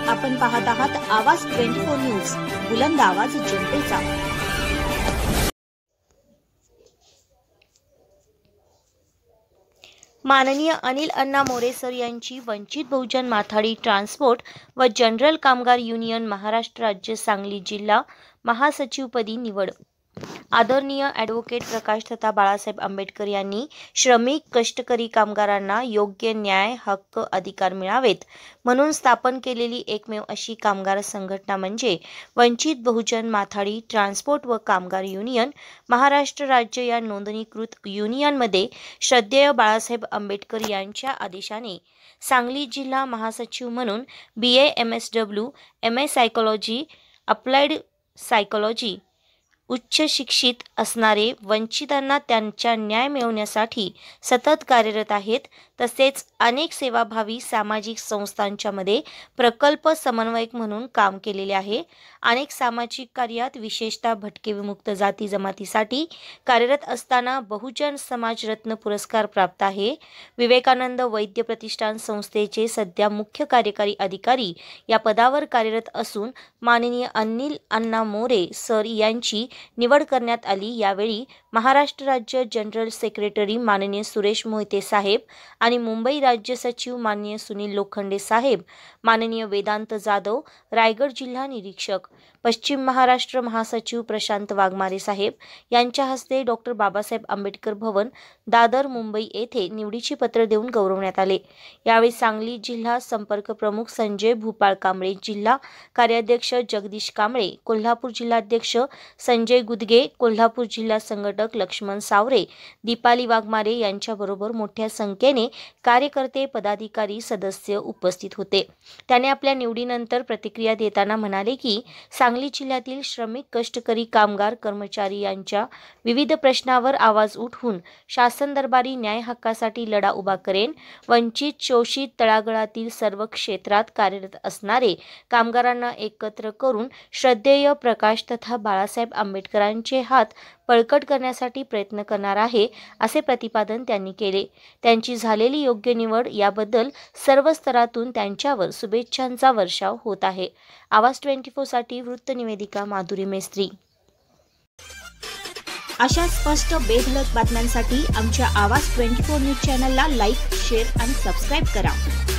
आपण पाहत आहात आवाज 24 न्यूज, बुलंद आवाज जनतेचा। माननीय अनिल अण्णा मोरे सर यांची वंचित बहुजन माथाडी ट्रान्सपोर्ट व जनरल कामगार युनियन महाराष्ट्र राज्य सांगली जिल्हा महासचिवपदी निवड। आदरणीय ॲडव्होकेट प्रकाश तथा बाळासाहेब आंबेडकर यांनी श्रमिक कष्टकरी कामगारांना योग्य न्याय, हक्क, अधिकार मिळावेत म्हणून स्थापन केलेली एकमेव अशी कामगार संघटना म्हणजे वंचित बहुजन माथाडी ट्रान्सपोर्ट व कामगार युनियन महाराष्ट्र राज्य। या नोंदणीकृत युनियनमध्ये श्रद्धेय बाळासाहेब आंबेडकर यांच्या आदेशाने सांगली जिल्हा महासचिव म्हणून BA MSW, MA psychology, applied psychology उच्च शिक्षित असणारे वंचितांना त्यांचा न्याय मिळवण्यासाठी सतत कार्यरत आहेत। तसेच अनेक सेवाभावी सामाजिक संस्थांच्या मध्ये प्रकल्प समन्वयक म्हणून काम केलेले आहे। अनेक सामाजिक कार्यात विशेषतः भटके विमुक्त जाती जमातीसाठी कार्यरत असताना बहुजन समाज रत्न पुरस्कार प्राप्त आहे। विवेकानंद वैद्य प्रतिष्ठान संस्थेचे सध्या मुख्य कार्यकारी अधिकारी या पदावर कार्यरत असून माननीय अनिल अण्णा मोरे सर यांची निवड करण्यात आली। यावेळी महाराष्ट्र राज्य जनरल सेक्रेटरी माननीय सुरेश मोहिते साहेब आणि मुंबई राज्य सचिव माननीय सुनील लोखंडे साहेब, माननीय वेदांत जाधव रायगड जिल्हा निरीक्षक, पश्चिम महाराष्ट्र महासचिव प्रशांत वाघमारे साहेब यांच्या हस्ते डॉक्टर बाबासाहेब आंबेडकर भवन दादर मुंबई येथे निवडीची पत्र देऊन गौरवण्यात आले। यावेळी सांगली जिल्हा संपर्क प्रमुख संजय भूपाळ कांबळे, जिल्हा कार्याध्यक्ष जगदीश कांबळे, कोल्हापूर जिल्हाध्यक्ष संजय गुदगे, कोल्हापूर जिल्हा संघटक लक्ष्मण सावरे, दीपाली वाघमारे यांच्याबरोबर मोठ्या संख्येने कार्यकर्ते, पदाधिकारी, सदस्य उपस्थित होते। त्याने आपल्या निवडीनंतर प्रतिक्रिया देताना म्हणाले की सांगली जिल्ह्यातील श्रमिक कष्टकरी कामगार कर्मचारी यांच्या विविध प्रश्नावर आवाज उठवून शासन दरबारी न्याय हक्कासाठी लढा उभा करेन। वंचित, शोषित, तळागाळातील सर्व क्षेत्रात कार्यरत असणारे कामगारांना एकत्र करून श्रद्धेय प्रकाश तथा बाळासाहेब आंबेडकरांचे हात बळकट करण्यासाठी प्रयत्न करणार आहे, असे प्रतिपादन त्यांनी केले। त्यांची झालेली योग्य निवड याबद्दल सर्व स्तरातून त्यांच्यावर शुभेच्छांचा वर्षाव होत आहे। आवाज 24 साठी वृत्तनिवेदिका माधुरी मेस्त्री। अशा स्पष्ट बेधडक बातम्यांसाठी आमच्या आवाज 24 न्यूज चॅनलला लाईक, शेअर आणि सबस्क्राईब करा।